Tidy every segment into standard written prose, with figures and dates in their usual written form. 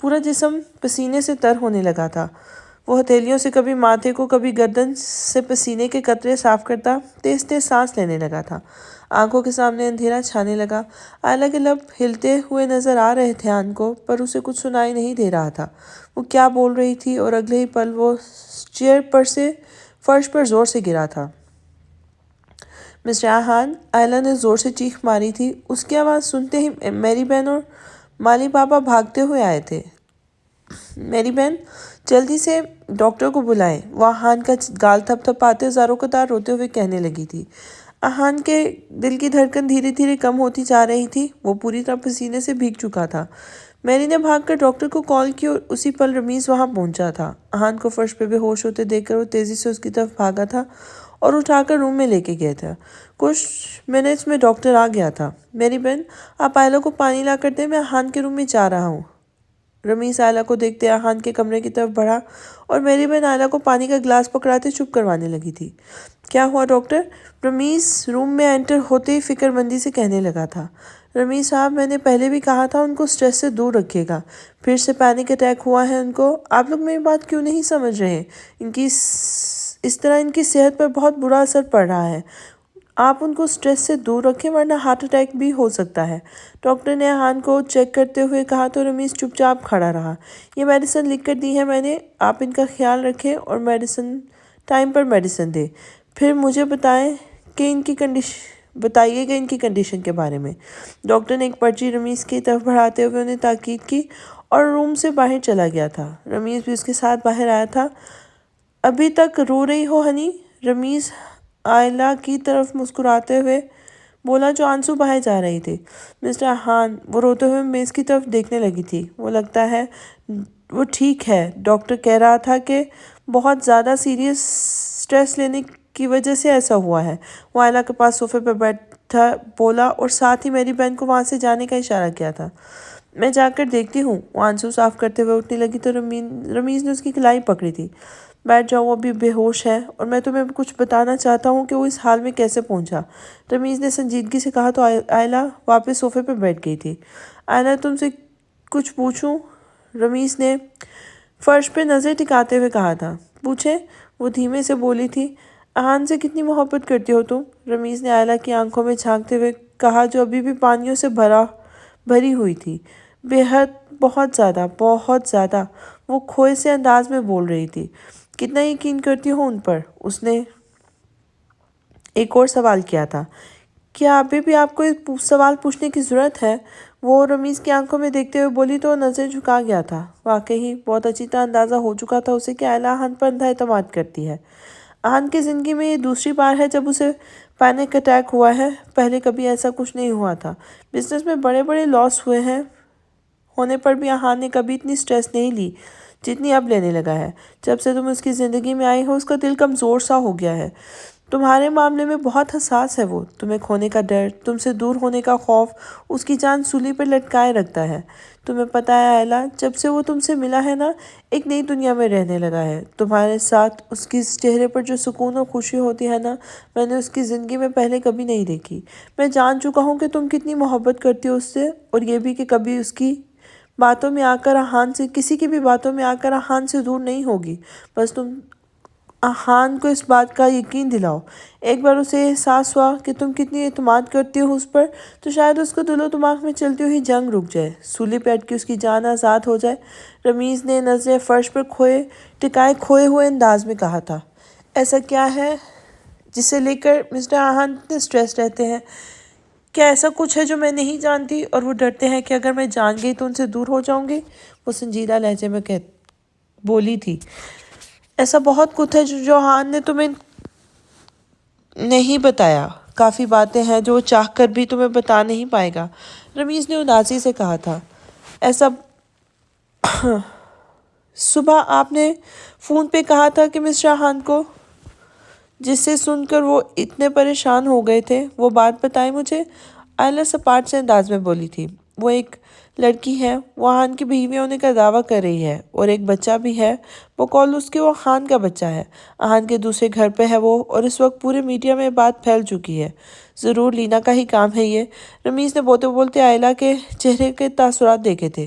پورا جسم پسینے سے تر ہونے لگا تھا۔ وہ ہتھیلیوں سے کبھی ماتھے کو کبھی گردن سے پسینے کے قطرے صاف کرتا، تیز تیز سانس لینے لگا تھا۔ آنکھوں کے سامنے اندھیرا چھانے لگا۔ آئلہ کے لب ہلتے ہوئے نظر آ رہے تھے آن کو، پر اسے کچھ سنائی نہیں دے رہا تھا وہ کیا بول رہی تھی، اور اگلے ہی پل وہ چیئر پر سے فرش پر زور سے گرا تھا۔ مسٹر آہان، آئلہ نے زور سے چیخ ماری تھی۔ اس کی آواز سنتے ہی میری بہن اور مالی پاپا بھاگتے ہوئے آئے تھے۔ میری بہن، جلدی سے ڈاکٹر کو بلائیں، وہ آہان کا گال تھپ تھپاتے زاروں قطار روتے ہوئے کہنے لگی تھی۔ آہان کے دل کی دھڑکن دھیرے دھیرے کم ہوتی جا رہی تھی، وہ پوری طرح پسینے سے بھیگ چکا تھا۔ میری نے بھاگ کر ڈاکٹر کو کال کی اور اسی پل رمیز وہاں پہنچا تھا۔ آہان کو فرش پہ بے ہوش ہوتے دیکھ کر وہ تیزی سے اس کی طرف بھاگا تھا اور اٹھا کر روم میں لے کے گیا تھا۔ کچھ منٹس میں ڈاکٹر آ گیا تھا۔ میری بہن، آپ آئلہ کو پانی لا کر دیں، میں آہان کے روم میں جا رہا ہوں۔ رمیز آئلہ کو دیکھتے آہان کے کمرے کی طرف بڑھا اور میری بہن آئلہ کو پانی کا گلاس پکڑاتے چپ کروانے لگی تھی۔ کیا ہوا ڈاکٹر؟ رمیز روم میں انٹر ہوتے ہی فکر مندی سے کہنے لگا تھا۔ رمیز صاحب، میں نے پہلے بھی کہا تھا ان کو سٹریس سے دور رکھیے گا، پھر سے پینک اٹیک ہوا ہے ان کو۔ آپ لوگ میری بات کیوں نہیں سمجھ رہے؟ اس طرح ان کی صحت پر بہت برا اثر پڑ رہا ہے۔ آپ ان کو سٹریس سے دور رکھیں ورنہ ہارٹ اٹیک بھی ہو سکتا ہے۔ ڈاکٹر نے آہان کو چیک کرتے ہوئے کہا تو رمیز چپ چاپ کھڑا رہا۔ یہ میڈیسن لکھ کر دی ہے میں نے، آپ ان کا خیال رکھیں اور ٹائم پر میڈیسن دیں۔ پھر مجھے بتائیے گا ان کی کنڈیشن کے بارے میں۔ ڈاکٹر نے ایک پرچی رمیز کی طرف بڑھاتے ہوئے انہیں تاکید کی اور روم سے باہر چلا گیا تھا۔ رمیز بھی اس کے ساتھ باہر آیا تھا۔ ابھی تک رو رہی ہو ہنی؟ رمیز آئلہ کی طرف مسکراتے ہوئے بولا جو آنسو بہائے جا رہے تھے۔ مسٹر آہان، وہ روتے ہوئے میز کی طرف دیکھنے لگی تھی۔ وہ لگتا ہے وہ ٹھیک ہے، ڈاکٹر کہہ رہا تھا کہ بہت زیادہ سیریس سٹریس لینے کی وجہ سے ایسا ہوا ہے۔ وہ آئلہ کے پاس صوفے پر بیٹھا بولا اور ساتھ ہی میری بہن کو وہاں سے جانے کا اشارہ کیا تھا۔ میں جا کر دیکھتی ہوں۔ وہ آنسو صاف کرتے ہوئے اٹھنے لگی تو رمیز نے اس کی کلائی پکڑی تھی۔ بیٹھ جاؤ، وہ ابھی بے ہوش ہے اور میں تمہیں کچھ بتانا چاہتا ہوں کہ وہ اس حال میں کیسے پہنچا۔ رمیز نے سنجیدگی سے کہا تو آئلہ واپس صوفے پر بیٹھ گئی تھی۔ آئلہ، تم سے کچھ پوچھوں؟ رمیز نے فرش پہ نظر ٹکاتے ہوئے کہا تھا۔ پوچھیں، وہ دھیمے سے بولی تھی۔ آہان سے کتنی محبت کرتی ہو تم؟ رمیز نے آئلہ کی آنکھوں میں جھانکتے ہوئے کہا جو ابھی بھی پانیوں سے بھری ہوئی تھی۔ بے حد، بہت زیادہ، بہت زیادہ، وہ کھوئے سے انداز میں بول رہی تھی۔ کتنا یقین کرتی ہو ان پر؟ اس نے ایک اور سوال کیا تھا۔ کیا ابھی بھی آپ کو یہ سوال پوچھنے کی ضرورت ہے؟ وہ رمیز کی آنکھوں میں دیکھتے ہوئے بولی تو نظر جھکا گیا تھا۔ واقعی بہت اچھی طرح اندازہ ہو چکا تھا اسے کہ آئلہ آہان پر اندھا اعتماد کرتی ہے۔ آہان کی زندگی میں یہ دوسری بار ہے جب اسے پینک اٹیک ہوا ہے، پہلے کبھی ایسا کچھ نہیں ہوا تھا۔ بزنس میں بڑے بڑے لاس ہوئے ہیں، ہونے پر بھی آہان نے کبھی اتنی سٹریس نہیں لی جتنی اب لینے لگا ہے۔ جب سے تم اس کی زندگی میں آئی ہو اس کا دل کمزور سا ہو گیا ہے۔ تمہارے معاملے میں بہت حساس ہے وہ، تمہیں کھونے کا ڈر، تم سے دور ہونے کا خوف اس کی جان سولی پر لٹکائے رکھتا ہے۔ تمہیں پتہ ہے آئلہ، جب سے وہ تم سے ملا ہے نا، ایک نئی دنیا میں رہنے لگا ہے۔ تمہارے ساتھ اس کی چہرے پر جو سکون اور خوشی ہوتی ہے نا، میں نے اس کی زندگی میں پہلے کبھی نہیں دیکھی۔ میں جان چکا ہوں کہ تم کتنی محبت کرتی ہو اس سے، اور یہ بھی کہ کبھی اس کی باتوں میں آ کر آہان سے، کسی کی بھی باتوں میں آ کر آہان سے دور نہیں ہوگی۔ بس تم آہان کو اس بات کا یقین دلاؤ۔ ایک بار اسے احساس ہوا کہ تم کتنی اعتماد کرتی ہو اس پر، تو شاید اس کو دل و دماغ میں چلتی ہوئی جنگ رک جائے، سولی پہ اٹکی اس کی جان آزاد ہو جائے۔ رمیز نے نظریں فرش پر ٹکائے کھوئے ہوئے انداز میں کہا تھا۔ ایسا کیا ہے جسے لے کر مسٹر آہان اتنے سٹریس رہتے ہیں؟ کیا ایسا کچھ ہے جو میں نہیں جانتی اور وہ ڈرتے ہیں کہ اگر میں جان گئی تو ان سے دور ہو جاؤں گی؟ وہ سنجیدہ لہجے میں بولی تھی۔ ایسا بہت کچھ ہے جو آہان نے تمہیں نہیں بتایا، کافی باتیں ہیں جو وہ چاہ کر بھی تمہیں بتا نہیں پائے گا، رمیز نے اداسی سے کہا تھا۔ ایسا صبح آپ نے فون پہ کہا تھا کہ مسٹر آہان کو، جس سے سن کر وہ اتنے پریشان ہو گئے تھے، وہ بات بتائیں مجھے، آئلہ سپاٹ سے انداز میں بولی تھی۔ وہ ایک لڑکی ہے، وہ آہان کی بیوی ہونے کا دعویٰ کر رہی ہے، اور ایک بچہ بھی ہے، وہ کال اس کے وہ آہان کا بچہ ہے، آہان کے دوسرے گھر پہ ہے وہ، اور اس وقت پورے میڈیا میں بات پھیل چکی ہے۔ ضرور لینا کا ہی کام ہے یہ۔ رمیز نے بولتے بولتے آئلہ کے چہرے کے تاثرات دیکھے تھے۔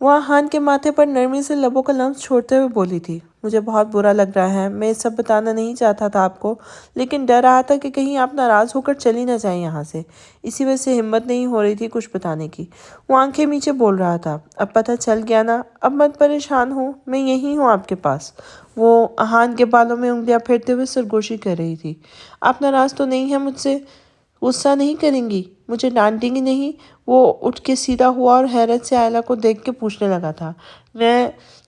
وہ ہان کے ماتھے پر نرمی سے لبوں کا لمس چھوڑتے ہوئے بولی تھی، مجھے بہت برا لگ رہا ہے، میں یہ سب بتانا نہیں چاہتا تھا آپ کو، لیکن ڈر رہا تھا کہ کہیں آپ ناراض ہو کر چلی نہ جائیں یہاں سے، اسی وجہ سے ہمت نہیں ہو رہی تھی کچھ بتانے کی۔ وہ آنکھیں میچے بول رہا تھا، اب پتہ چل گیا نا، اب مت پریشان ہوں، میں یہی ہوں آپ کے پاس۔ وہ ہان کے بالوں میں انگلیاں پھیرتے ہوئے سرگوشی کر رہی تھی۔ آپ ناراض تو نہیں ہیں مجھ سے؟ غصہ نہیں کریں گی؟ مجھے ڈانٹیں گی نہیں؟ وہ اٹھ کے سیدھا ہوا اور حیرت سے آئلہ کو دیکھ کے پوچھنے لگا تھا،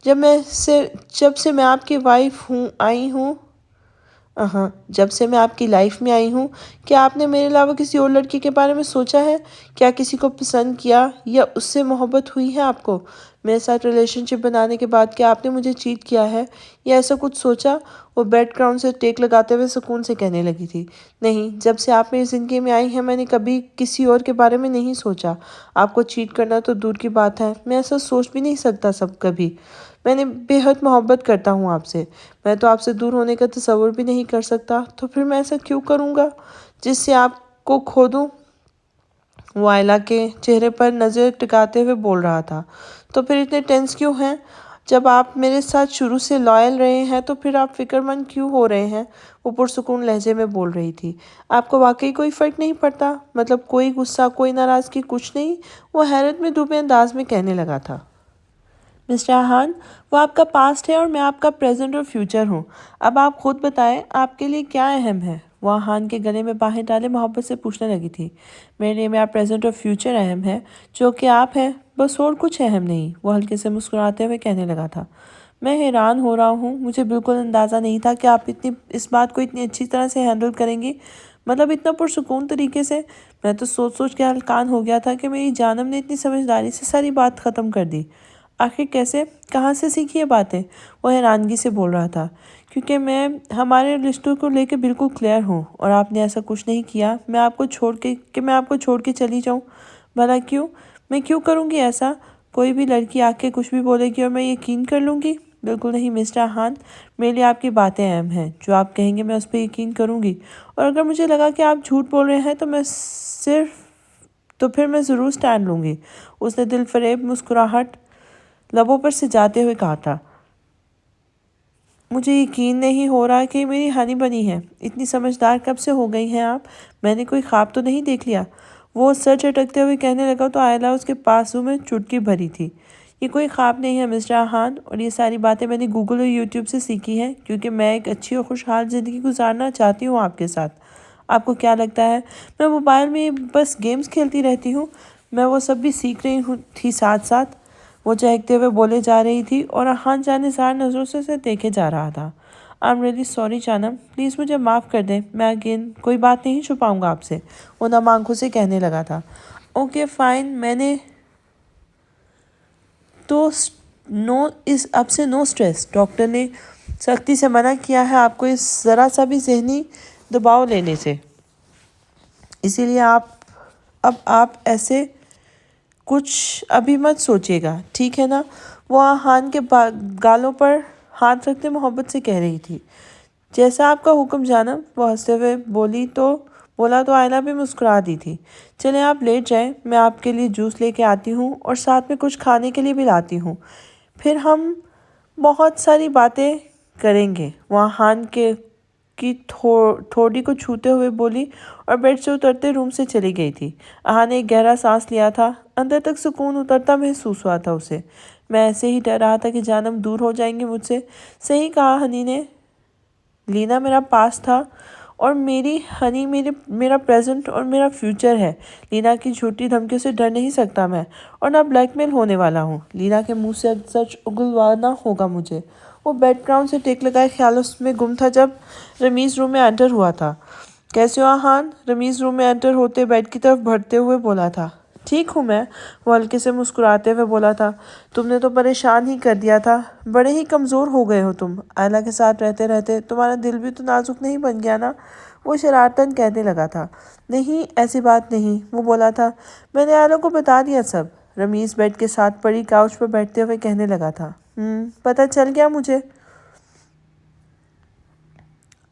جب سے میں آپ کی وائف آئی ہوں، جب سے میں آپ کی لائف میں آئی ہوں، کیا آپ نے میرے علاوہ کسی اور لڑکی کے بارے میں سوچا ہے؟ کیا کسی کو پسند کیا یا اس سے محبت ہوئی ہے آپ کو؟ میرے ساتھ ریلیشن شپ بنانے کے بعد کیا آپ نے مجھے چیٹ کیا ہے یا ایسا کچھ سوچا؟ وہ بیڈ گراؤنڈ سے ٹیک لگاتے ہوئے سکون سے کہنے لگی تھی، نہیں، جب سے آپ میری زندگی میں آئی ہیں میں نے کبھی کسی اور کے بارے میں نہیں سوچا۔ آپ کو چیٹ کرنا تو دور کی بات ہے، میں ایسا سوچ بھی نہیں سکتا کبھی۔ میں نے بے حد محبت کرتا ہوں آپ سے، میں تو آپ سے دور ہونے کا تصور بھی نہیں کر سکتا، تو پھر میں ایسا کیوں کروں گا جس سے آپ کو کھو دوں؟ وہ آئلہ کے چہرے پر نظر ٹکاتے ہوئے بول رہا تھا، تو پھر اتنے ٹینس کیوں ہیں؟ جب آپ میرے ساتھ شروع سے لائل رہے ہیں تو پھر آپ فکر مند کیوں ہو رہے ہیں؟ وہ پرسکون لہجے میں بول رہی تھی، آپ کو واقعی کوئی فرق نہیں پڑتا؟ مطلب کوئی غصہ، کوئی ناراضگی، کچھ نہیں؟ وہ حیرت میں ڈوبے انداز میں کہنے لگا تھا، مسٹر ہان، وہ آپ کا پاسٹ ہے اور میں آپ کا پریزنٹ اور فیوچر ہوں۔ اب آپ خود بتائیں آپ کے لیے کیا اہم ہے؟ وہ ہان کے گلے میں باہیں ڈالے محبت سے پوچھنے لگی تھی، میرے لیے میرا پریزنٹ اور فیوچر اہم ہے، جو کہ آپ ہیں، بس اور کچھ اہم نہیں۔ وہ ہلکے سے مسکراتے ہوئے کہنے لگا تھا، میں حیران ہو رہا ہوں، مجھے بالکل اندازہ نہیں تھا کہ آپ اس بات کو اتنی اچھی طرح سے ہینڈل کریں گی، مطلب اتنا پرسکون طریقے سے۔ میں تو سوچ کے ہلکان ہو گیا تھا کہ میری جانم نے اتنی سمجھداری سے ساری بات ختم کر دی۔ آخر کیسے؟ کہاں سے سیکھی یہ باتیں؟ وہ حیرانگی سے بول رہا تھا، کیونکہ میں ہمارے رشتوں کو لے کے بالکل کلیئر ہوں اور آپ نے ایسا کچھ نہیں کیا میں آپ کو چھوڑ کے چلی جاؤں۔ بھلا کیوں؟ میں کیوں کروں گی ایسا؟ کوئی بھی لڑکی آ کے کچھ بھی بولے گی اور میں یقین کر لوں گی؟ بالکل نہیں مسٹر ہان، میرے لیے آپ کی باتیں اہم ہیں، جو آپ کہیں گے میں اس پہ یقین کروں گی، اور اگر مجھے لگا کہ آپ جھوٹ بول رہے ہیں تو پھر میں ضرور سٹینڈ لوں گی۔ اس نے دل فریب مسکراہٹ لبوں پر سجاتے ہوئے کہا تھا، مجھے یقین نہیں ہو رہا کہ میری ہنی بنی ہے، اتنی سمجھدار کب سے ہو گئی ہیں آپ؟ میں نے کوئی خواب تو نہیں دیکھ لیا؟ وہ سر جھٹکتے ہوئے کہنے لگا تو آئلہ اس کے بازو میں چٹکی بھری تھی، یہ کوئی خواب نہیں ہے مسٹر ہان، اور یہ ساری باتیں میں نے گوگل اور یوٹیوب سے سیکھی ہیں، کیونکہ میں ایک اچھی اور خوشحال زندگی گزارنا چاہتی ہوں آپ کے ساتھ۔ آپ کو کیا لگتا ہے میں موبائل میں بس گیمز کھیلتی رہتی ہوں؟ میں وہ سب بھی سیکھ رہی تھی ساتھ ساتھ۔ وہ چہکتے ہوئے بولے جا رہی تھی اور ہان جانبدار نظروں سے اسے دیکھے جا رہا تھا۔ I'm really sorry جانم، پلیز مجھے معاف کر دیں، میں اگین کوئی بات نہیں چھپاؤں گا آپ سے، وہ نم آنکھوں سے کہنے لگا تھا۔ اوکے فائن، میں نے تو اب سے نو اسٹریس، ڈاکٹر نے سختی سے منع کیا ہے آپ کو اس ذرا سا بھی ذہنی دباؤ لینے سے، اسی لیے اب آپ ایسے کچھ ابھی مت سوچیے گا، ٹھیک ہے نا؟ وہ ہان کے گالوں پر ہاتھ رکھتے محبت سے کہہ رہی تھی، جیسا آپ کا حکم جانم، وہ ہنستے ہوئے بولا تو آئلہ بھی مسکرا دی تھی، چلیں آپ لیٹ جائیں، میں آپ کے لیے جوس لے کے آتی ہوں اور ساتھ میں کچھ کھانے کے لیے بھی لاتی ہوں، پھر ہم بہت ساری باتیں کریں گے۔ وہ ہان کی تھوڑی کو چھوتے ہوئے بولی اور بیڈ سے اترتے روم سے چلی گئی تھی۔ آہا نے ایک گہرا سانس لیا تھا، اندر تک سکون اترتا محسوس ہوا تھا اسے۔ میں ایسے ہی ڈر رہا تھا کہ جانم دور ہو جائیں گی مجھ سے۔ صحیح کہا ہنی نے، لینا میرا پاسٹ تھا اور میری ہنی میرا پریزنٹ اور میرا فیوچر ہے۔ لینا کی جھوٹی دھمکیوں سے ڈر نہیں سکتا میں، اور نہ بلیک میل ہونے والا ہوں۔ لینا کے منہ سے سچ اگلوانا ہوگا مجھے۔ وہ بیڈ گراؤنڈ سے ٹیک لگائے خیالوں میں گم تھا جب رمیز روم میں انٹر ہوا تھا۔ کیسے ہو آہان؟ رمیز روم میں انٹر ہوتے بیڈ کی طرف بڑھتے ہوئے بولا تھا۔ ٹھیک ہوں میں، وہ ہلکے سے مسکراتے ہوئے بولا تھا، تم نے تو پریشان ہی کر دیا تھا، بڑے ہی کمزور ہو گئے ہو تم، آئلہ کے ساتھ رہتے رہتے تمہارا دل بھی تو نازک نہیں بن گیا نا؟ وہ شرارتاً کہنے لگا تھا۔ نہیں ایسی بات نہیں، وہ بولا تھا، میں نے آئلہ کو بتا دیا سب۔ رمیز بیڈ کے ساتھ پڑی کاؤچ پر بیٹھتے ہوئے کہنے لگا تھا، پتہ چل گیا مجھے۔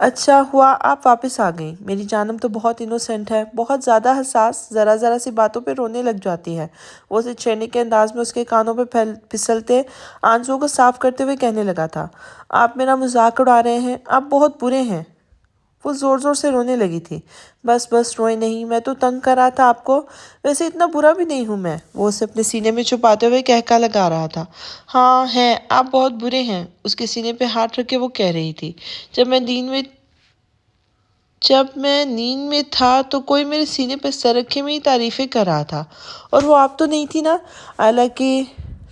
اچھا ہوا آپ واپس آ گئیں۔ میری جانم تو بہت انوسینٹ ہے، بہت زیادہ حساس، ذرا ذرا سی باتوں پہ رونے لگ جاتی ہے۔ وہ اسے چھیڑنے کے انداز میں اس کے کانوں پہ پھسلتے آنسوؤں کو صاف کرتے ہوئے کہنے لگا تھا، آپ میرا مذاق اڑا رہے ہیں، آپ بہت برے ہیں۔ وہ زور زور سے رونے لگی تھی۔ بس بس روئے نہیں، میں تو تنگ کر رہا تھا آپ کو، ویسے اتنا برا بھی نہیں ہوں میں، وہ اسے اپنے سینے میں چھپاتے ہوئے کہکا لگا رہا تھا۔ ہاں ہیں، آپ بہت برے ہیں، اس کے سینے پہ ہاتھ رکھ کے وہ کہہ رہی تھی۔ جب میں نیند میں تھا تو کوئی میرے سینے پہ سر رکھے میری تعریفیں کر رہا تھا، اور وہ آپ تو نہیں تھی نا؟ آئلہ کی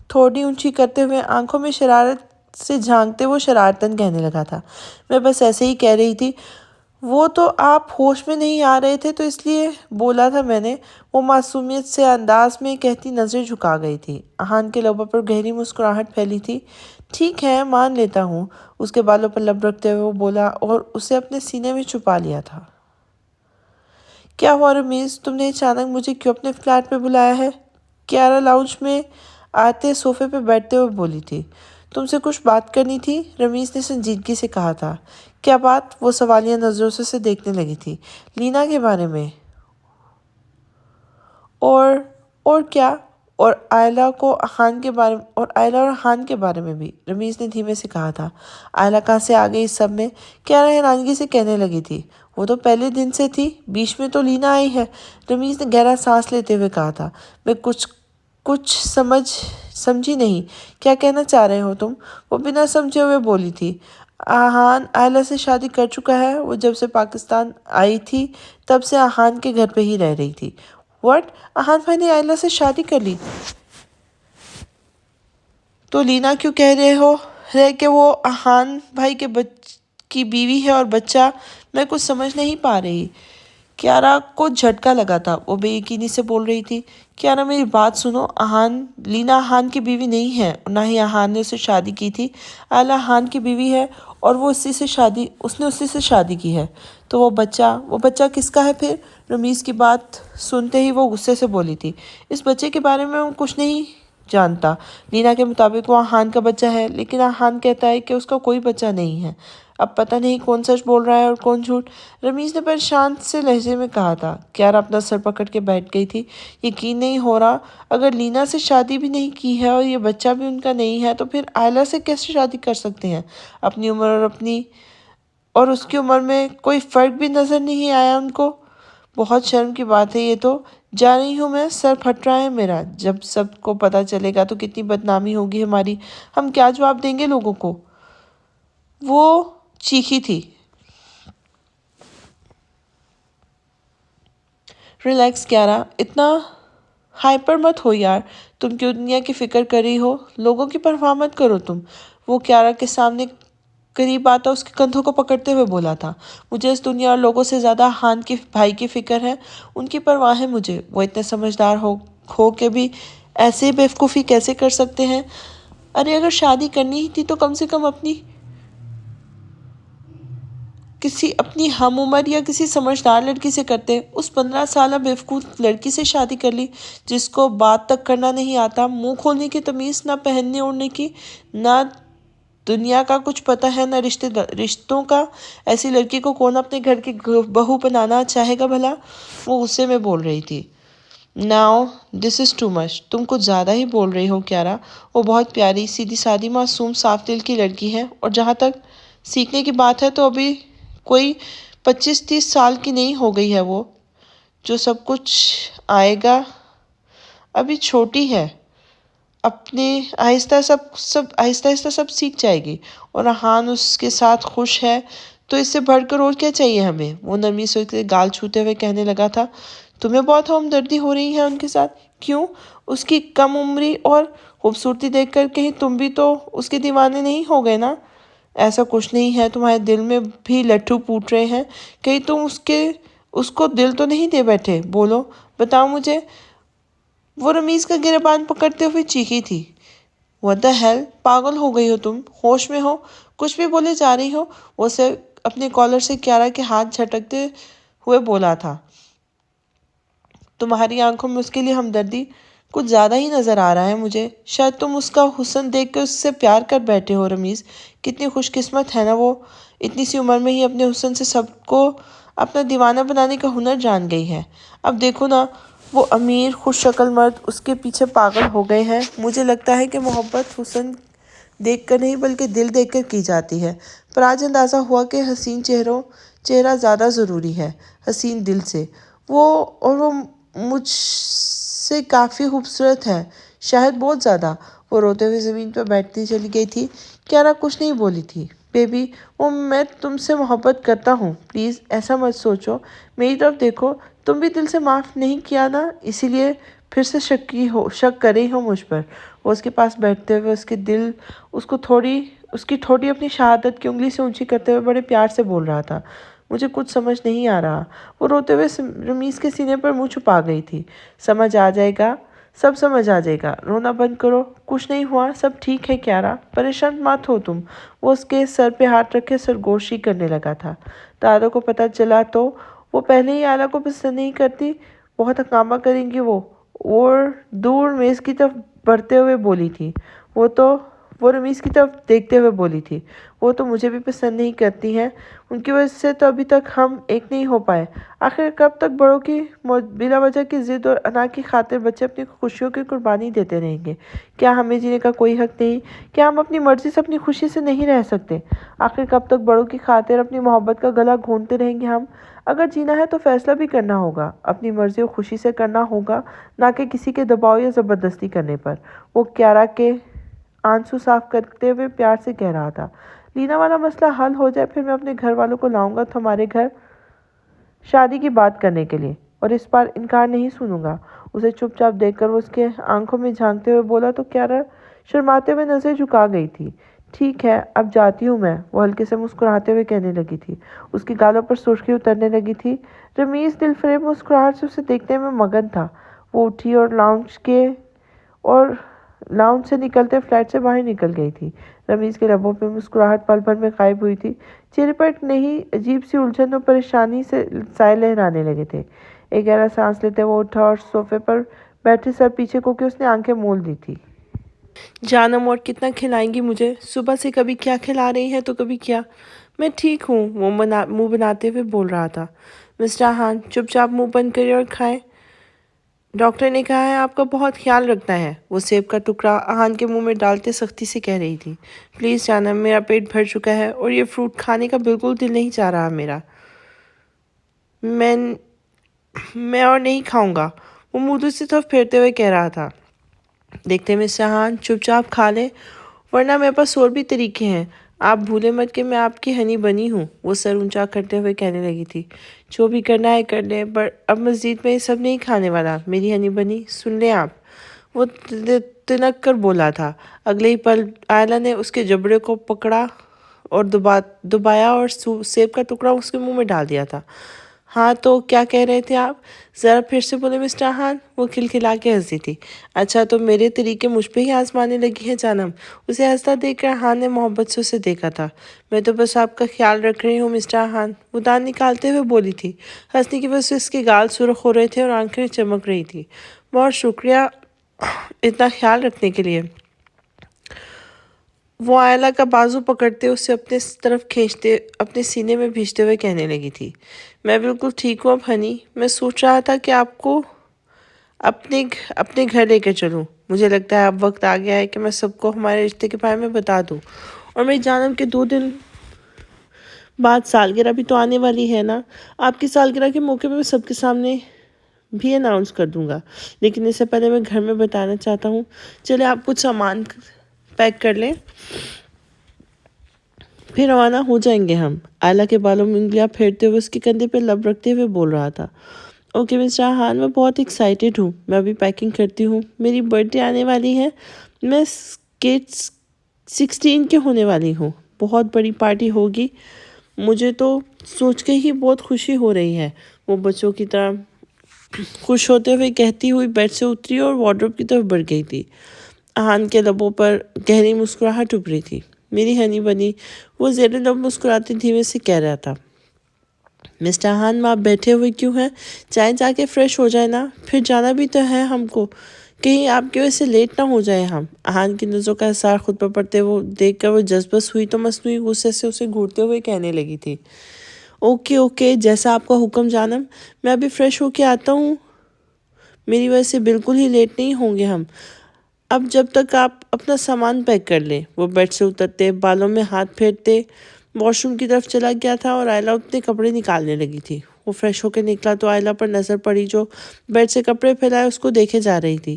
تھوڑی اونچی کرتے ہوئے آنکھوں میں شرارت سے جھانکتے وہ شرارتاً کہنے لگا تھا، میں بس ایسے ہی کہہ رہی تھی، وہ تو آپ ہوش میں نہیں آ رہے تھے تو اس لیے بولا تھا میں نے۔ وہ معصومیت سے انداز میں کہتی نظر جھکا گئی تھی۔ احان کے لبوں پر گہری مسکراہٹ پھیلی تھی۔ ٹھیک ہے، مان لیتا ہوں، اس کے بالوں پر لب رکھتے ہوئے وہ بولا اور اسے اپنے سینے میں چھپا لیا تھا۔ کیا ہوا رمیز، تم نے اچانک مجھے کیوں اپنے فلیٹ پہ بلایا ہے؟ کیارا لاؤنج میں آتے صوفے پہ بیٹھتے ہوئے بولی تھی۔ تم سے کچھ بات کرنی تھی، رمیز نے سنجیدگی سے کہا تھا۔ کیا بات؟ وہ سوالیہ نظروں سے اسے دیکھنے لگی تھی۔ لینا کے بارے میں۔ اور کیا؟ اور آئلہ اور احان کے بارے میں بھی، رمیز نے دھیمے سے کہا تھا۔ آئلہ کہاں سے آ گئی اس سب میں؟ کیارا حیرانگی سے کہنے لگی تھی۔ وہ تو پہلے دن سے تھی، بیچ میں تو لینا آئی ہے، رمیز نے گہرا سانس لیتے ہوئے کہا تھا۔ میں کچھ سمجھی نہیں، کیا کہنا چاہ رہے ہو تم؟ وہ بنا سمجھے ہوئے بولی تھی۔ احان آئلہ سے شادی کر چکا ہے، وہ جب سے پاکستان آئی تھی تب سے احان کے گھر پہ ہی رہ رہی تھی۔ واٹ؟ احان بھائی نے آئلہ سے شادی کر لی؟ تو لینا کیوں کہہ رہے کہ وہ احان بھائی کی بیوی ہے اور بچہ؟ میں کچھ سمجھ نہیں پا رہی۔ کیارا کو جھٹکا لگا تھا، وہ بے یقینی سے بول رہی تھی۔ کیارا میری بات سنو، لینا احان کی بیوی نہیں ہے، اور نہ ہی احان نے اسے شادی کی تھی۔ آئلہ احان کی بیوی ہے اور اس نے اسی سے شادی کی ہے۔ تو وہ بچہ کس کا ہے پھر؟ رمیز کی بات سنتے ہی وہ غصے سے بولی تھی۔ اس بچے کے بارے میں وہ کچھ نہیں جانتا۔ لینا کے مطابق وہ احان کا بچہ ہے، لیکن احان کہتا ہے کہ اس کا کوئی بچہ نہیں ہے۔ اب پتہ نہیں کون سچ بول رہا ہے اور کون جھوٹ، رمیز نے پریشان سے لہجے میں کہا تھا۔ کیارا اپنا سر پکڑ کے بیٹھ گئی تھی۔ یقین نہیں ہو رہا، اگر لینا سے شادی بھی نہیں کی ہے اور یہ بچہ بھی ان کا نہیں ہے تو پھر آئلہ سے کیسے شادی کر سکتے ہیں؟ اپنی عمر اور اس کی عمر میں کوئی فرق بھی نظر نہیں آیا ان کو۔ بہت شرم کی بات ہے یہ تو۔ جا رہی ہوں میں، سر پھٹ رہا ہے میرا، جب سب کو پتہ چلے گا تو کتنی بدنامی ہوگی ہماری، ہم کیا جواب دیں گے لوگوں کو؟ وہ چیخی تھی۔ ریلیکس کیارا، اتنا ہائپر مت ہو یار، تم کیوں دنیا کی فکر کر رہی ہو؟ لوگوں کی پرواہ مت کرو تم۔ وہ کیارا کے سامنے قریب آتا اس کے کندھوں کو پکڑتے ہوئے بولا تھا۔ مجھے اس دنیا اور لوگوں سے زیادہ احان کے بھائی کی فکر ہے، ان کی پرواہ ہے مجھے۔ وہ اتنے سمجھدار ہو کے بھی ایسے بیوقوفی کیسے کر سکتے ہیں؟ ارے اگر شادی کرنی ہی تھی تو کم سے کم اپنی ہم عمر یا کسی سمجھدار لڑکی سے کرتے۔ اس 15 سالہ بیوقوف لڑکی سے شادی کر لی جس کو بات تک کرنا نہیں آتا، منہ کھولنے کی تمیز نہ، پہننے اوڑھنے کی، نہ دنیا کا کچھ پتہ ہے، نہ رشتوں کا۔ ایسی لڑکی کو کون اپنے گھر کی بہو بنانا چاہے گا بھلا؟ وہ غصے میں بول رہی تھی۔ Now this is too much, تم کچھ زیادہ ہی بول رہی ہو کیارا۔ وہ بہت پیاری، سیدھی سادی، معصوم، صاف دل کی لڑکی ہے، اور جہاں تک سیکھنے کی بات ہے تو ابھی کوئی 25-30 سال کی نہیں ہو گئی ہے وہ، جو سب کچھ آئے گا۔ ابھی چھوٹی ہے، اپنے آہستہ سب سیکھ جائے گی، اور احان اس کے ساتھ خوش ہے تو اس سے بڑھ کر اور کیا چاہیے ہمیں؟ وہ نرمی سے اسے گال چھوتے ہوئے کہنے لگا تھا۔ تمہیں بہت ہمدردی ہو رہی ہے ان کے ساتھ؟ کیوں؟ اس کی کم عمری اور خوبصورتی دیکھ کر کہیں تم بھی تو اس کے دیوانے نہیں ہو گئے نا؟ ایسا کچھ نہیں ہے، تمہارے دل میں بھی لٹھو پوٹ رہے ہیں، کہیں تم اس کو دل تو نہیں دے بیٹھے؟ بولو، بتاؤ مجھے۔ وہ رمیز کا گریبان پکڑتے ہوئے چیخی تھی۔ What the hell؟ پاگل ہو گئی ہو تم؟ ہوش میں ہو؟ کچھ بھی بولے جا رہی ہو؟ وہ اسے اپنے کالر سے کیارا کے ہاتھ جھٹکتے ہوئے بولا تھا۔ تمہاری آنکھوں میں اس کے لیے ہمدردی کچھ زیادہ ہی نظر آ رہا ہے مجھے۔ شاید تم اس کا حسن دیکھ کے اس سے پیار کر بیٹھے ہو رمیز۔ کتنی خوش قسمت ہے نا وہ، اتنی سی عمر میں ہی اپنے حسن سے سب کو اپنا دیوانہ بنانے کا ہنر جان گئی ہے۔ اب دیکھو نا، وہ امیر خوش شکل مرد اس کے پیچھے پاگل ہو گئے ہیں۔ مجھے لگتا ہے کہ محبت حسن دیکھ کر نہیں بلکہ دل دیکھ کر کی جاتی ہے، پر آج اندازہ ہوا کہ حسین چہرہ زیادہ ضروری ہے حسین دل سے۔ وہ مجھ سے کافی خوبصورت ہے، شاید بہت زیادہ۔ وہ روتے ہوئے زمین پر بیٹھتی چلی گئی تھی۔ کیارا کچھ نہیں بولی تھی۔ بیبی، میں تم سے محبت کرتا ہوں، پلیز ایسا مت سوچو، میری طرف دیکھو۔ تم بھی دل سے معاف نہیں کیا نا، اسی لیے پھر سے شک کر رہی ہو مجھ پر۔ وہ اس کے پاس بیٹھتے ہوئے اس کی ٹھوڑی اپنی شہادت کی انگلی سے اونچی کرتے ہوئے بڑے پیار سے بول رہا تھا۔ مجھے کچھ سمجھ نہیں آ رہا۔ وہ روتے ہوئے رمیز کے سینے پر منہ چھپا گئی تھی۔ سمجھ آ جائے گا، سب سمجھ آ جائے گا، رونا بند کرو، کچھ نہیں ہوا، سب ٹھیک ہے کیارا، پریشان مت ہو تم۔ وہ اس کے سر پہ ہاتھ رکھے سرگوشی کرنے لگا تھا۔ دادا کو پتہ چلا تو وہ پہلے ہی آئلہ کو پسند نہیں کرتی، بہت ہنگامہ کریں گی وہ۔ اور دور میز کی طرف بڑھتے ہوئے بولی تھی، وہ رمیز کی طرف دیکھتے ہوئے بولی تھی، وہ تو مجھے بھی پسند نہیں کرتی ہیں، ان کی وجہ سے تو ابھی تک ہم ایک نہیں ہو پائے۔ آخر کب تک بڑوں کی بلا وجہ کی ضد اور انا کی خاطر بچے اپنی خوشیوں کی قربانی دیتے رہیں گے؟ کیا ہمیں جینے کا کوئی حق نہیں؟ کیا ہم اپنی مرضی سے اپنی خوشی سے نہیں رہ سکتے؟ آخر کب تک بڑوں کی خاطر اپنی محبت کا گلا گھونٹتے رہیں گے ہم؟ اگر جینا ہے تو فیصلہ بھی کرنا ہوگا، اپنی مرضی اور خوشی سے کرنا ہوگا، نہ کہ کسی کے دباؤ یا زبردستی کرنے پر۔ وہ کیارا کے آنسو صاف کرتے ہوئے پیار سے کہہ رہا تھا، لینا والا مسئلہ حل ہو جائے پھر میں اپنے گھر والوں کو لاؤں گا تمہارے گھر شادی کی بات کرنے کے لیے، اور اس بار انکار نہیں سنوں گا۔ اسے چپ چاپ دیکھ کر وہ اس کے آنکھوں میں جھانکتے ہوئے بولا تو کیارا شرماتے ہوئے نظریں جھکا گئی تھی۔ ٹھیک ہے، اب جاتی ہوں میں، وہ ہلکے سے مسکراتے ہوئے کہنے لگی تھی۔ اس کی گالوں پر سرخی اترنے لگی تھی۔ رمیز دل فریب مسکراہٹ سے اسے دیکھنے میں مگن تھا۔ وہ اٹھی اور لاؤنج سے نکلتے فلیٹ سے باہر نکل گئی تھی۔ رمیز کے لبوں پہ مسکراہٹ پل بھر میں غائب ہوئی تھی، چہرے پر ایک نئی عجیب سی الجھن اور پریشانی سے سائے لہرانے لگے تھے۔ ایک گہرا سانس لیتے وہ اٹھا اور صوفے پر بیٹھے سر پیچھے کو کے اس نے آنکھیں مول دی تھی۔ جانم، اور کتنا کھلائیں گی مجھے؟ صبح سے کبھی کیا کھلا رہی ہیں تو کبھی کیا۔ میں ٹھیک ہوں، وہ منہ بناتے ہوئے بول رہا تھا۔ مسٹر احان، چپ چاپ منہ بند کریں اور کھائیں، ڈاکٹر نے کہا ہے آپ کا بہت خیال رکھنا ہے، وہ سیب کا ٹکڑا احان کے منہ میں ڈالتے سختی سے کہہ رہی تھی۔ پلیز جانم، میرا پیٹ بھر چکا ہے اور یہ فروٹ کھانے کا بالکل دل نہیں چاہ رہا میرا۔ میں اور نہیں کھاؤں گا، وہ منہ دوسری طرف پھیرتے ہوئے کہہ رہا تھا۔ دیکھتے مسٹر احان، چپ چاپ کھا لیں، ورنہ میرے پاس اور بھی طریقے ہیں، آپ بھولے مت کہ میں آپ کی ہنی بنی ہوں، وہ سر اونچا کرتے ہوئے کہنے لگی تھی۔ جو بھی کرنا ہے کر لیں، پر اب مزید میں یہ سب نہیں کھانے والا، میری ہنی بنی، سن لیں آپ، وہ تنک کر بولا تھا۔ اگلے ہی پل آئلہ نے اس کے جبڑے کو پکڑا اور دبایا اور سیب کا ٹکڑا اس کے منہ میں ڈال دیا تھا۔ ہاں تو کیا کہہ رہے تھے آپ؟ ذرا پھر سے بولے مسٹر احان، وہ کھلکھلا کے ہنسی تھی۔ اچھا تو میرے طریقے مجھ پہ ہی آزمانے لگی ہیں جانم، اسے ہنستا دیکھ کر احان نے محبت سے اسے دیکھا تھا۔ میں تو بس آپ کا خیال رکھ رہی ہوں مسٹر احان، وہ دانت نکالتے ہوئے بولی تھی۔ ہنسنے کی وجہ سے اس کے گال سرخ ہو رہے تھے اور آنکھیں چمک رہی تھی۔ بہت شکریہ اتنا خیال رکھنے کے لیے، وہ آئلہ کا بازو پکڑتے اسے اپنے طرف کھینچتے اپنے سینے میں بھیجتے ہوئے کہنے لگی تھی۔ میں بالکل ٹھیک ہوں اب ہنی، میں سوچ رہا تھا کہ آپ کو اپنے گھر لے کر چلوں، مجھے لگتا ہے اب وقت آ گیا ہے کہ میں سب کو ہمارے رشتے کے بارے میں بتا دوں، اور میری جانم کے 2 دن بعد سالگرہ بھی تو آنے والی ہے نا، آپ کی سالگرہ کے موقع پہ میں سب کے سامنے بھی اناؤنس کر دوں گا، لیکن اس سے پہلے میں گھر میں بتانا چاہتا ہوں۔ چلے آپ کچھ سامان پیک کر لیں، پھر روانہ ہو جائیں گے ہم، آئلہ کے بالوں میں انگلیاں پھیرتے ہوئے اس کے کندھے پہ لب رکھتے ہوئے بول رہا تھا۔ اوکے مسٹر احان، میں بہت ایکسائٹیڈ ہوں، میں ابھی پیکنگ کرتی ہوں، میری برتھ ڈے آنے والی ہے، میں 16 کے ہونے والی ہوں، بہت بڑی پارٹی ہوگی، مجھے تو سوچ کے ہی بہت خوشی ہو رہی ہے، وہ بچوں کی طرح خوش ہوتے ہوئے کہتی ہوئی بیڈ سے اتری اور وارڈروب کی طرف بڑھ گئی تھی۔ احان کے لبوں پر گہری مسکراہٹ ابھری تھی۔ میری ہنی بنی، وہ زیر لب مسکراتے دھیمے سے کہہ رہا تھا۔ مسٹر احان، آپ بیٹھے ہوئے کیوں ہیں؟ چائے جا کے فریش ہو جائے نا، پھر جانا بھی تو ہے ہم کو، کہیں آپ کی وجہ سے لیٹ نہ ہو جائے ہم۔ احان کی نظروں کا اثر خود پر پڑتے وہ دیکھ کر وہ جذبس ہوئی تو مصنوعی غصے سے اسے گھورتے ہوئے کہنے لگی تھی، اوکے اوکے، جیسا آپ کا حکم جانم، میں ابھی فریش ہو کے آتا ہوں، میری وجہ سے بالکل ہی لیٹ نہیں ہوں گے ہم۔ اب جب تک آپ اپنا سامان پیک کر لیں۔ وہ بیڈ سے اترتے، بالوں میں ہاتھ پھیرتے واش روم کی طرف چلا گیا تھا اور آئلہ اپنے کپڑے نکالنے لگی تھی۔ وہ فریش ہو کے نکلا تو آئلہ پر نظر پڑی جو بیڈ سے کپڑے پھیلائے اس کو دیکھے جا رہی تھی۔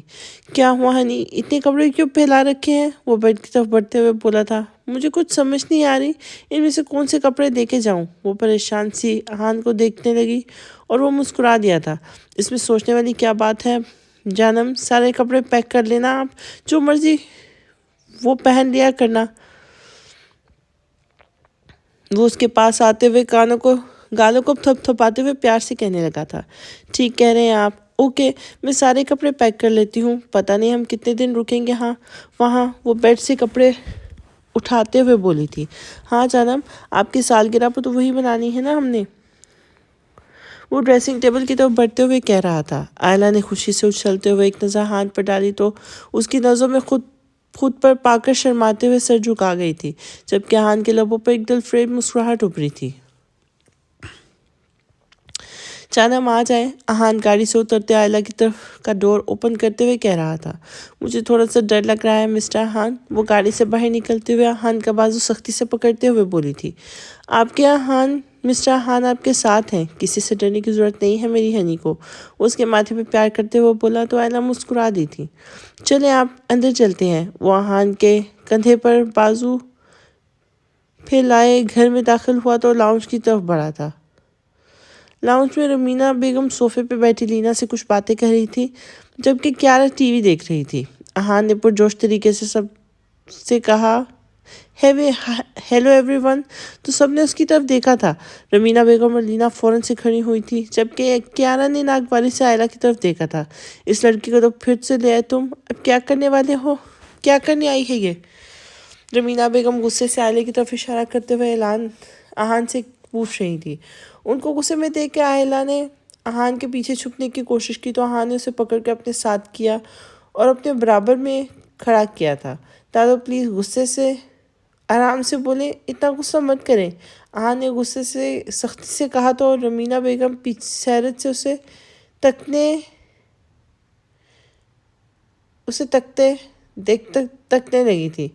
کیا ہوا ہنی، اتنے کپڑے کیوں پھیلا رکھے ہیں؟ وہ بیڈ کی طرف بڑھتے ہوئے بولا تھا، مجھے کچھ سمجھ نہیں آ رہی، ان میں سے کون سے کپڑے دے کے جاؤں؟ وہ پریشان سی احان کو دیکھنے لگی اور وہ مسکرا دیا تھا، اس میں سوچنے والی کیا بات ہے جانم، سارے کپڑے پیک کر لینا، آپ جو مرضی وہ پہن لیا کرنا۔ وہ اس کے پاس آتے ہوئے گالوں کو تھپ تھپاتے ہوئے پیار سے کہنے لگا تھا، ٹھیک کہہ رہے ہیں آپ، اوکے، میں سارے کپڑے پیک کر لیتی ہوں، پتہ نہیں ہم کتنے دن رکیں گے وہاں۔ وہ بیڈ سے کپڑے اٹھاتے ہوئے بولی تھی، ہاں جانم، آپ کی سالگرہ پر تو وہی بنانی ہے نا ہم نے۔ وہ ڈریسنگ ٹیبل کی طرف بڑھتے ہوئے کہہ رہا تھا۔ آئلہ نے خوشی سے اچھلتے ہوئے ایک نظر ہاتھ پر ڈالی تو اس کی نظروں میں خود پر پا کر شرماتے ہوئے سر جھکا گئی تھی، جبکہ احان کے لبوں پر ایک دل فریب مسکراہٹ ابھری تھی۔ جانم آ جائیں، احان گاڑی سے اترتے آئلہ کی طرف کا ڈور اوپن کرتے ہوئے کہہ رہا تھا، مجھے تھوڑا سا ڈر لگ رہا ہے مسٹر احان۔ وہ گاڑی سے باہر نکلتے ہوئے احان کا بازو سختی سے پکڑتے ہوئے بولی تھی، آپ کے مسٹر احان آپ کے ساتھ ہیں، کسی سے ڈرنے کی ضرورت نہیں ہے میری ہنی کو۔ وہ اس کے ماتھے پہ پیار کرتے ہوئے بولا تو آئلہ مسکرا دی تھی، چلیں آپ اندر چلتے ہیں۔ وہ احان کے کندھے پر بازو پھیلائے گھر میں داخل ہوا تو لاؤنج کی طرف بڑھا تھا۔ لاؤنج میں رمینا بیگم صوفے پہ بیٹھی لینا سے کچھ باتیں کر رہی تھی، جبکہ کیارا ٹی وی دیکھ رہی تھی۔ احان نے پرجوش طریقے سے سب سے کہا، ہیلو ایوری ون، تو سب نے اس کی طرف دیکھا تھا۔ رمینا بیگم اور لینا فوراً سے کھڑی ہوئی تھی، جبکہ کیارا نے ناگواری سے آئلہ کی طرف دیکھا تھا۔ اس لڑکی کو تو پھر سے لے آئے تم، اب کیا کرنے والے ہو؟ کیا کرنے آئی ہے یہ؟ رمینا بیگم غصے سے آئلہ کی طرف اشارہ کرتے ہوئے احان سے پوچھ رہی تھی۔ ان کو غصے میں دیکھ کے آئلہ نے احان کے پیچھے چھپنے کی کوشش کی تو احان نے اسے پکڑ کے اپنے ساتھ کیا اور اپنے برابر میں کھڑا کیا تھا۔ دادو پلیز غصے سے آرام سے بولیں، اتنا غصہ مت کریں، احان نے غصے سے سختی سے کہا تو رمینا بیگم حیرت سے اسے تکنے لگی تھی،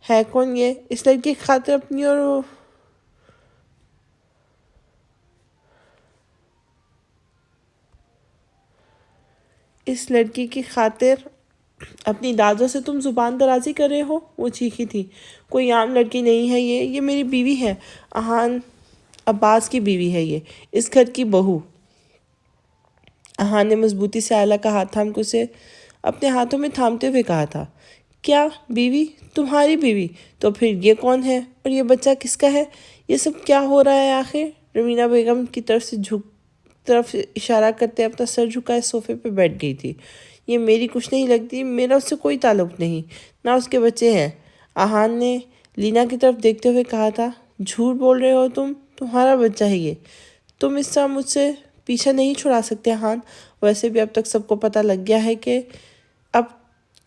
ہے کون یہ؟ اس لڑکی کی خاطر اپنی دادوں سے تم زبان درازی کر رہے ہو؟ وہ چیخی تھی، کوئی عام لڑکی نہیں ہے یہ میری بیوی ہے، احان عباس کی بیوی ہے، یہ اس گھر کی بہو۔ احان نے مضبوطی سے آئلہ کا ہاتھ تھام کے اسے اپنے ہاتھوں میں تھامتے ہوئے کہا تھا، کیا بیوی؟ تمہاری بیوی؟ تو پھر یہ کون ہے اور یہ بچہ کس کا ہے؟ یہ سب کیا ہو رہا ہے آخر؟ رمینا بیگم کی طرف اشارہ کرتے اپنا سر جھکائے صوفے پہ بیٹھ گئی تھی، یہ میری کچھ نہیں لگتی، میرا اس سے کوئی تعلق نہیں، نہ اس کے بچے ہیں۔ احان نے لینا کی طرف دیکھتے ہوئے کہا تھا، جھوٹ بول رہے ہو تم، تمہارا بچہ ہے یہ، تم اس طرح مجھ سے پیچھا نہیں چھڑا سکتے احان، ویسے بھی اب تک سب کو پتہ لگ گیا ہے کہ اب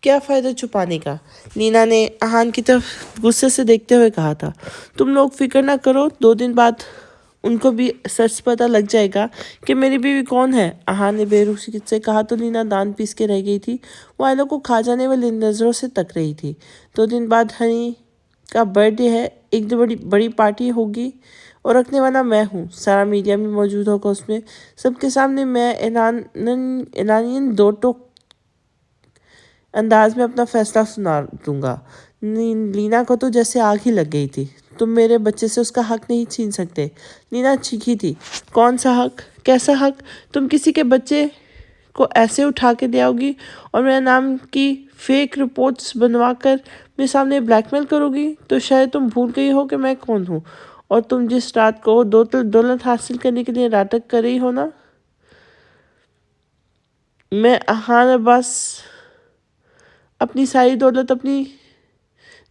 کیا فائدہ چھپانے کا۔ لینا نے احان کی طرف غصے سے دیکھتے ہوئے کہا تھا، تم لوگ فکر نہ کرو، 2 دن بعد ان کو بھی سچ پتہ لگ جائے گا کہ میری بیوی کون ہے، احان نے بے روحی سے کہا تو لینا دان پیس کے رہ گئی تھی۔ وہ آئلہ کو کھا جانے والی نظروں سے تک رہی تھی۔ 2 دن بعد ہنی کا برتھ ڈے ہے، ایک بڑی پارٹی ہوگی اور رکھنے والا میں ہوں، سارا میڈیا بھی موجود ہوگا اس میں، سب کے سامنے میں اعلانیاً 2 ٹوک انداز میں اپنا فیصلہ سنا دوں گا۔ لینا کو تو جیسے آگ ہی لگ گئی تھی، تم میرے بچے سے اس کا حق نہیں چھین سکتے، لینا چیخی تھی، کون سا حق؟ کیسا حق؟ تم کسی کے بچے کو ایسے اٹھا کے لے آؤ گی اور میرے نام کی فیک رپورٹس بنوا کر میرے سامنے بلیک میل کرو گی، تو شاید تم بھول گئی ہو کہ میں کون ہوں اور تم جس رات کو دولت حاصل کرنے کے لیے ناٹک کر رہی ہو نا۔ میں احان عباس اپنی ساری دولت، اپنی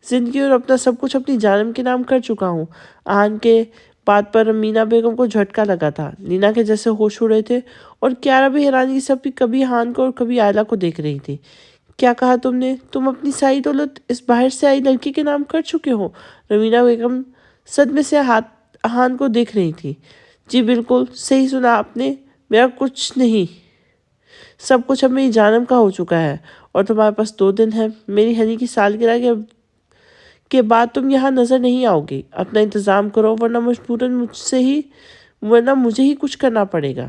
زندگی اور اپنا سب کچھ اپنی جانم کے نام کر چکا ہوں۔ احان کے بات پر رمینا بیگم کو جھٹکا لگا تھا، لینا کے جیسے ہوش اڑے تھے اور کیارا بھی حیرانی سے کبھی احان کو اور کبھی آئلہ کو دیکھ رہی تھی۔ کیا کہا تم نے؟ تم اپنی ساری دولت اس باہر سے آئی لڑکی کے نام کر چکے ہو؟ روینہ بیگم صدمے سے احان کو دیکھ رہی تھی۔ جی بالکل صحیح سنا آپ نے، میرا کچھ نہیں، سب کچھ اب میری جانب کا ہو چکا ہے، اور تمہارے پاس 2 دن ہے، میری ہنی کی سالگرہ کے بعد تم یہاں نظر نہیں آؤ گی۔ اپنا انتظام کرو ورنہ مجبوراً ورنہ مجھے ہی کچھ کرنا پڑے گا۔